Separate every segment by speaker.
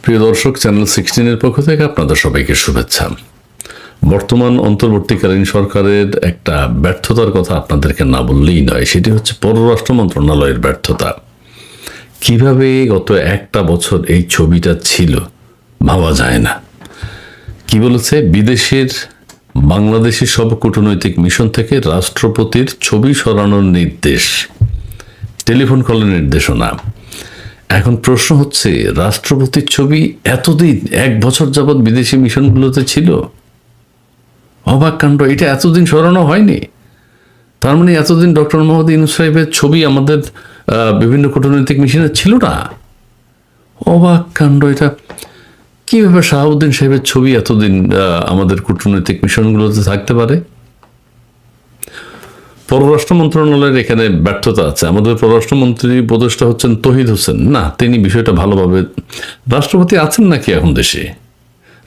Speaker 1: প্রিয় দর্শক, চ্যানেল 16-এর পক্ষ থেকে আপনাদের সবাইকে শুভেচ্ছা। বর্তমান অন্তর্বর্তীকালীন সরকারের একটা ব্যর্থতার কথা আপনাদেরকে না বললেই নয়, সেটি হচ্ছে পররাষ্ট্র মন্ত্রণালয়ের ব্যর্থতা। কিভাবে গত একটা বছর এই ছবিটা ছিল ভাবা যায় না। কি বলেছে, বিদেশের বাংলাদেশের সব কূটনৈতিক মিশন থেকে রাষ্ট্রপতির ছবি সরানোর নির্দেশ, টেলিফোন কলের নির্দেশনা। এখন প্রশ্ন হচ্ছে, রাষ্ট্রপতির ছবি এতদিন এক বছর যাবৎ বিদেশি মিশনগুলোতে ছিল। অবাক কাণ্ড, এটা এতদিন সরানো হয়নি। তার মানে এতদিন ডক্টর মোহাম্মদ ইউনূস সাহেবের ছবি আমাদের বিভিন্ন কূটনৈতিক মিশনে ছিল না। অবাক কাণ্ড, এটা কীভাবে শাহাবুদ্দিন সাহেবের ছবি এতদিন আমাদের কূটনৈতিক মিশনগুলোতে থাকতে পারে? পররাষ্ট্র মন্ত্রণালয়ের এখানে ব্যর্থতা আছে। আমাদের পররাষ্ট্রমন্ত্রী উপদেষ্টা হচ্ছেন তৌহিদ হোসেন, না তিনি বিষয়টা ভালোভাবে, রাষ্ট্রপতি আছেন নাকি এখন দেশে?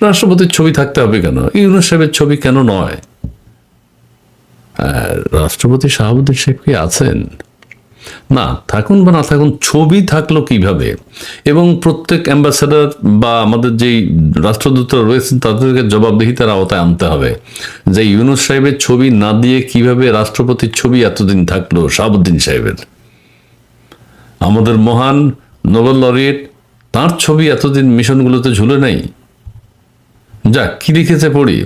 Speaker 1: রাষ্ট্রপতির ছবি থাকতে হবে কেন? ইউনূস সাহেবের ছবি কেন নয়? রাষ্ট্রপতি শাহাবুদ্দিন সাহেব কি আছেন? না, থাকুন বা না থাকুন, ছবি থাকলো কিভাবে? এবং প্রত্যেক অ্যাম্বাসেডার বা আমাদের যেই রাষ্ট্রদূতরা রয়েছেন তাদেরকে জবাবদিহিতার আওতায় আনতে হবে যে ইউনূস সাহেবের ছবি না দিয়ে কিভাবে রাষ্ট্রপতির ছবি এতদিন থাকলো শাহাবুদ্দিন সাহেবের। আমাদের মহান নোবেল লরিয়েট, তার ছবি এতদিন মিশনগুলোতে ঝুলে নেই। যাক, কি লিখেছে পড়ি।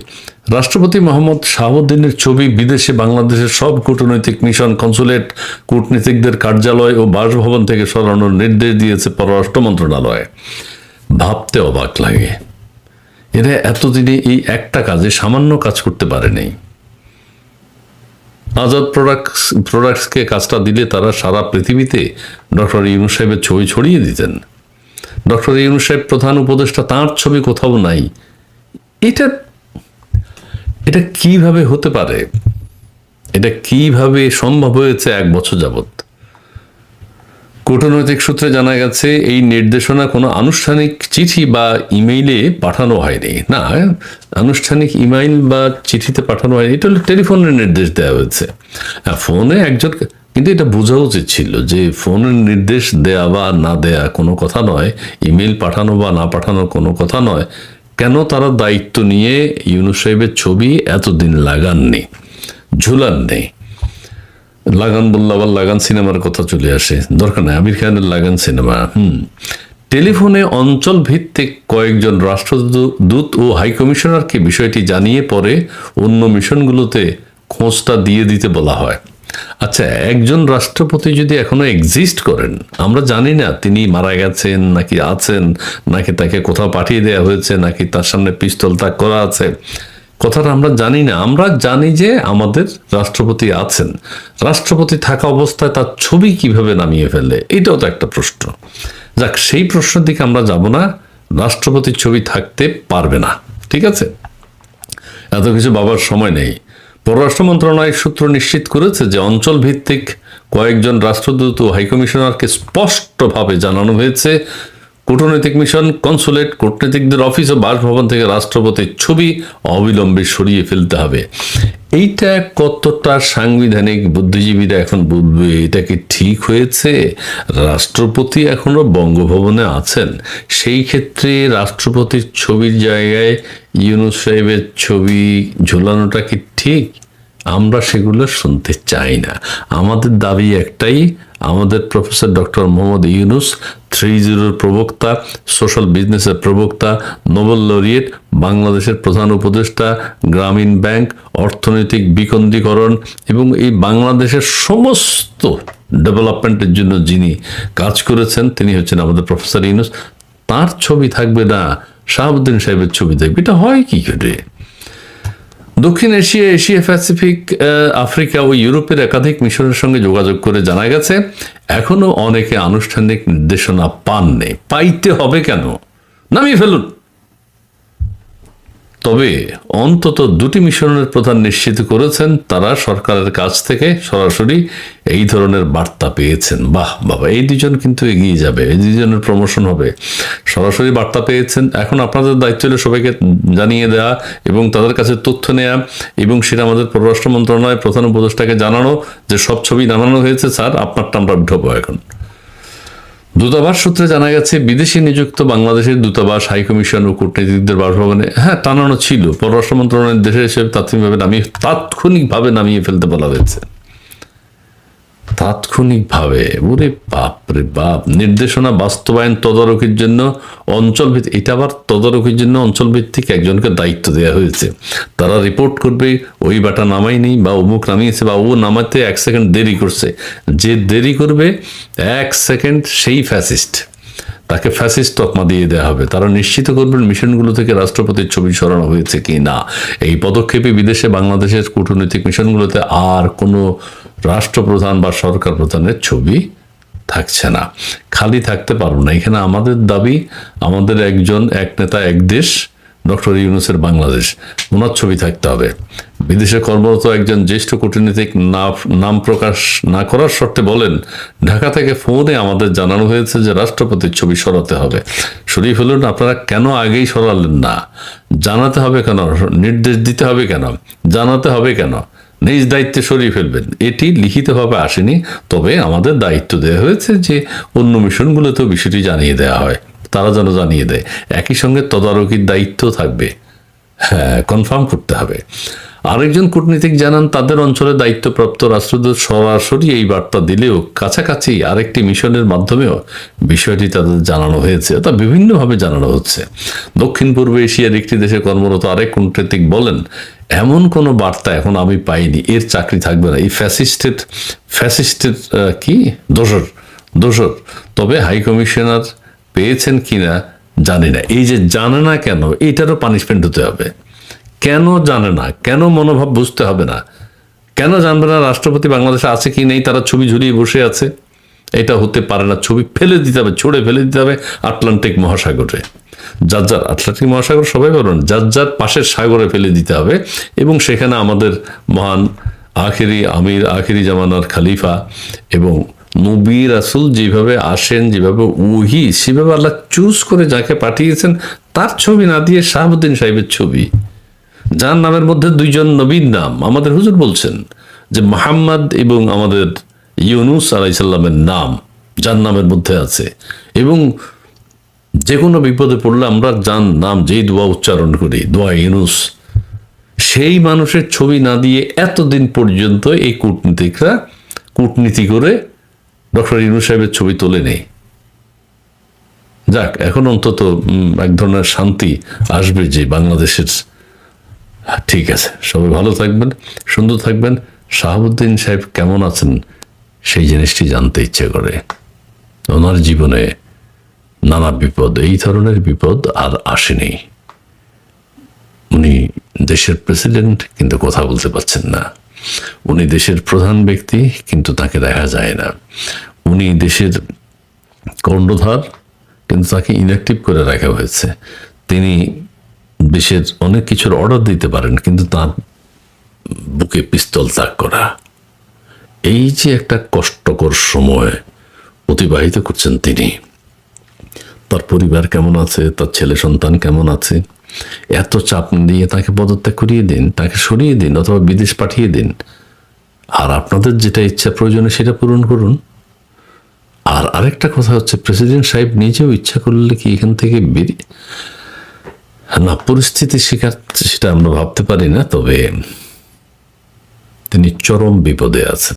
Speaker 1: রাষ্ট্রপতি মোহাম্মদ শাহাবুদ্দিনের ছবি বিদেশে বাংলাদেশের সব কূটনৈতিক মিশন, কনসুলেট, কূটনীতিকদের কার্যালয় ও বাসভবন থেকে সরানোর নির্দেশ দিয়েছে পররাষ্ট্র মন্ত্রণালয়। ভাবতে অবাক লাগে, এরা এতদিনে এই একটা কাজে সামান্য কাজ করতে পারেনি। আজাদ প্রোডাক্টসকে কাজটা দিলে তারা সারা পৃথিবীতে ডক্টর ইউনূস সাহেবের ছবি ছড়িয়ে দিতেন। ডক্টর ইউনূস সাহেব প্রধান উপদেষ্টা, তাঁর ছবি কোথাও নাই। এটা কিভাবে হতে পারে? এটা কিভাবে সম্ভব হয়েছে এক বছর যাবৎ? কূটনৈতিক সূত্রে জানা গেছে এই নির্দেশনা কোনো আনুষ্ঠানিক চিঠি বা ইমেইলে পাঠানো হয়নি। না, আনুষ্ঠানিক ইমেইল বা চিঠিতে পাঠানো হয়নি, এটা হলো টেলিফোনের নির্দেশ দেওয়া হয়েছে। ফোনে একজন, কিন্তু এটা বোঝা উচিত ছিল যে ফোনের নির্দেশ দেয়া বা না দেয়া কোনো কথা নয়, ইমেইল পাঠানো বা না পাঠানো কোনো কথা নয়। কেন তারা দায়িত্ব নিয়ে ইউনূস সাহেবের ছবি এতদিন লাগাননি, ঝুলাননি? লাগান বললে আবার লাগান সিনেমার কথা চলে আসে, দরকার নেই। আমির খানের লাগান সিনেমা। টেলিফোনে অঞ্চল ভিত্তিক কয়েকজন রাষ্ট্রদূত ও হাইকমিশনারকে বিষয়টি জানিয়ে পরে অন্য মিশনগুলোতে খোঁজটা দিয়ে দিতে বলা হয়। আচ্ছা, একজন রাষ্ট্রপতি যদি এখনো এক্সিস্ট করেন, আমরা জানি না তিনি মারা গেছেন নাকি আছেন, নাকি তাকে কোথাও পাঠিয়ে দেওয়া হয়েছে, নাকি তার সামনে পিস্তল তাক করা আছে, কথাটা আমরা জানি না। আমরা জানি যে আমাদের রাষ্ট্রপতি আছেন। রাষ্ট্রপতি থাকা অবস্থায় তার ছবি কিভাবে নামিয়ে ফেলে, এটাও তো একটা প্রশ্ন। যাক, সেই প্রশ্নের দিকে আমরা যাব না। রাষ্ট্রপতির ছবি থাকতে পারবে না, ঠিক আছে? এত কিছু ভাবার সময় নেই। পররাষ্ট্র মন্ত্রণালয়ের সূত্র নিশ্চিত করেছে যে অঞ্চল ভিত্তিক কয়েকজন রাষ্ট্রদূত ও হাইকমিশনারকে স্পষ্টভাবে জানানো হয়েছে কূটনৈতিক মিশন, কনসুলেট, কূটনীতিকদের অফিস ও বাসভবন থেকে রাষ্ট্রপতির ছবি অবিলম্বে সরিয়ে ফেলতে হবে। এইটা কতটা সাংবিধানিক বুদ্ধিজীবীরা এখন বলবে এটা কি ঠিক হয়েছে? রাষ্ট্রপতি এখনো বঙ্গভবনে আছেন, সেই ক্ষেত্রে রাষ্ট্রপতির ছবির জায়গায় ইউনূস সাহেবের ছবি ঝোলানোটা কি ঠিক? আমরা সেগুলো শুনতে চাই না। আমাদের দাবি একটাই, আমাদের প্রফেসর ডক্টর মোহাম্মদ ইউনূস 3.0 প্রবক্তা, সোশ্যাল বিজনেসের প্রবক্তা, নোবেল লরিয়েট, বাংলাদেশের প্রধান উপদেষ্টা, গ্রামীণ ব্যাংক, অর্থনৈতিক বিকেন্দ্রীকরণ এবং এই বাংলাদেশের সমস্ত ডেভেলপমেন্টের জন্য যিনি কাজ করেছেন তিনি হচ্ছেন আমাদের প্রফেসর ইউনূস। তার ছবি থাকবে না, শাহাবুদ্দিন সাহেবের ছবি থাকবে? এটা হয় কি করে? দক্ষিণ এশিয়া, এশিয়া প্যাসিফিক, আফ্রিকা ও ইউরোপের একাধিক মিশনের সঙ্গে যোগাযোগ করে জানা গেছে এখনো অনেকে আনুষ্ঠানিক নির্দেশনা পাননি। পাইতে হবে কেন? নামিয়ে ফেলুন। তবে অন্তত দুটি মিশনের প্রধান নিশ্চিত করেছেন তারা সরকারের কাছ থেকে সরাসরি এই ধরনের বার্তা পেয়েছেন। বাহ বাবা, এই দুজন কিন্তু এগিয়ে যাবে, এই দুজনের প্রমোশন হবে। সরাসরি বার্তা পেয়েছেন। এখন আপনাদের দায়িত্ব হলো সবাইকে জানিয়ে দেওয়া এবং তাদের কাছে তথ্য নেওয়া, এবং সেটা আমাদের পররাষ্ট্র মন্ত্রণালয়ের প্রধান উপদেষ্টাকে জানানো যে সব ছবি নামানো হয়েছে, স্যার আপনারটা আমরা ঢোবো এখন। দূতাবাস সূত্রে জানা গেছে, বিদেশে নিযুক্ত বাংলাদেশের দূতাবাস, হাইকমিশন ও কূটনীতিকদের বাসভবনে টানানো ছিল। পররাষ্ট্র মন্ত্রণালয়ের দেশে হিসেবে তাৎক্ষণিকভাবে নামিয়ে ফেলতে বলা হয়েছে। তাৎক্ষণিকভাবে, ওরে বাপ রে বাপ। নির্দেশনা বাস্তবায়ন তদারকির জন্য এটা আবার তদারকির জন্য অঞ্চলভিত্তিক একজনকে দায়িত্ব দেওয়া হয়েছে। তারা রিপোর্ট করবে ওই বাটা নামায়নি বা অমুক নামিয়েছে বা ও নামাতে 1 সেকেন্ড দেরি করছে। যে দেরি করবে 1 সেকেন্ড, সেই ফ্যাসিস্ট, তাকে ফ্যাসিস্ট তকমা দিয়ে দেওয়া হবে। তারা নিশ্চিত করবেন মিশনগুলো থেকে রাষ্ট্রপতির ছবি সরানো হয়েছে কি না। এই পদক্ষেপে বিদেশে বাংলাদেশের কূটনৈতিক মিশনগুলোতে আর কোনো রাষ্ট্রপ্রধান বা সরকার প্রধানের ছবি থাকছে না। খালি থাকতে পারবো না। এখানে আমাদের দাবি, আমাদের এক নেতা এক দেশ, ডক্টর ইউনূসের বাংলাদেশ, ওনার ছবি থাকতে হবে। বিদেশে কর্মরত একজন জ্যেষ্ঠ কূটনীতিক নাম প্রকাশ না করার শর্তে বলেন, ঢাকা থেকে ফোনে আমাদের জানানো হয়েছে যে রাষ্ট্রপতির ছবি সরাতে হবে। সরিয়ে ফেলুন। আপনারা কেন আগেই সরালেন না? জানাতে হবে কেন? নির্দেশ দিতে হবে কেন? জানাতে হবে কেন? নিজ দায়িত্বে সরিয়ে ফেলবেন। এটি লিখিতভাবে আসেনি, তবে আমাদের দায়িত্ব দেওয়া হয়েছে যে অন্য মিশনগুলোতেও বিষয়টি জানিয়ে দেওয়া হয়, তারা যেন জানিয়ে দেয়। একই সঙ্গে তদারকির দায়িত্ব থাকবে, হ্যাঁ, কনফার্ম করতে হবে। আরেকজন কূটনীতিক জানান, তাদের অঞ্চলে দায়িত্বপ্রাপ্ত রাষ্ট্রদূত সরাসরি এই বার্তা দিলেও কাছাকাছি আরেকটি মিশনের মাধ্যমেও বিষয়টি তাদের জানানো হয়েছে, তা বিভিন্নভাবে জানানো হচ্ছে। দক্ষিণ পূর্ব এশিয়ার একটি দেশে কর্মরত আরেক কূটনীতিক বলেন, এমন কোনো বার্তা এখন আমি পাইনি, এর চাকরি থাকবে না। এই ফ্যাসিস্টের কি দোষর। তবে হাইকমিশনার পেয়েছেন কিনা জানি না। এই যে জানে না কেন, এটারও পানিশমেন্ট হতে হবে। কেন জানে না, কেন মনোভাব বুঝতে হবে না? কেন জানবে না রাষ্ট্রপতি বাংলাদেশে আছে কি নেই? তারা ছবি ঝুলিয়ে বসে আছে। এটা হতে পারে না। ছবি ফেলে দিতে হবে, ছুঁড়ে ফেলে দিতে হবে আটলান্টিক মহাসাগরে। আটলান্টিক মহাসাগর সবাই বলেন, যার পাশের সাগরে ফেলে দিতে হবে। এবং সেখানে আমাদের মহান আখেরি জামানার খলিফা এবং নবী রাসূল যেভাবে আসেন, যেভাবে সেভাবে আল্লাহ চুজ করে যাকে পাঠিয়েছেন তার ছবি না দিয়ে শাহাবুদ্দিন সাহেবের ছবি, যার নামের মধ্যে 2 জন নবীর নাম। আমাদের হুজুর বলছেন যে মুহাম্মদ এবং আমাদের ইউনূস আলাইহিস সালামের নাম যার নামের মধ্যে আছে। এবং যে কোনো বিপদে পড়লে আমরা যার নাম, যেই দোয়া উচ্চারণ করি, দোয়া ইউনূস, সেই মানুষের ছবি না দিয়ে এতদিন পর্যন্ত এই কূটনীতিকরা কূটনীতি করে ডক্টর ইউনূস সাহেবের ছবি তোলে নেই। যাক, এখন অন্তত এক ধরনের শান্তি আসবে যে বাংলাদেশের। ঠিক আছে, সবাই ভালো থাকবেন, সুন্দর থাকবেন। শাহাবুদ্দিন সাহেব কেমন আছেন সেই জিনিসটি জানতে ইচ্ছে করে। ওনার জীবনে নানা বিপদ, এই ধরনের বিপদ আর আসেনি। উনি দেশের প্রেসিডেন্ট, কিন্তু কথা বলতে পারছেন না। উনি দেশের প্রধান ব্যক্তি, কিন্তু তাকে দেখা যায় না। উনি দেশের কর্ণধার, কিন্তু তাকে ইনঅ্যাক্টিভ করে রাখা হয়েছে। তিনি দেশের অনেক কিছুর অর্ডার দিতে পারেন, কিন্তু তার বুকে পিস্তল তাক করা। এই যে একটা কষ্টকর সময় অতিবাহিত করছেন তিনি। তার পরিবার কেমন আছে, তার ছেলে সন্তান কেমন আছে, এত চাপ দিয়ে তাকে পদত্যাগ করিয়ে দিন, তাকে সরিয়ে দিন, অথবা বিদেশ পাঠিয়ে দিন। আর আপনাদের যেটা ইচ্ছা প্রয়োজনে সেটা পূরণ করুন। আর আরেকটা কথা হচ্ছে, প্রেসিডেন্ট সাহেব নিজেও ইচ্ছা করলে কি এখান থেকে বেরিয়ে না, পরিস্থিতি শিকার, সেটা আমরা ভাবতে পারি না। তবে তিনি চরম বিপদে আছেন।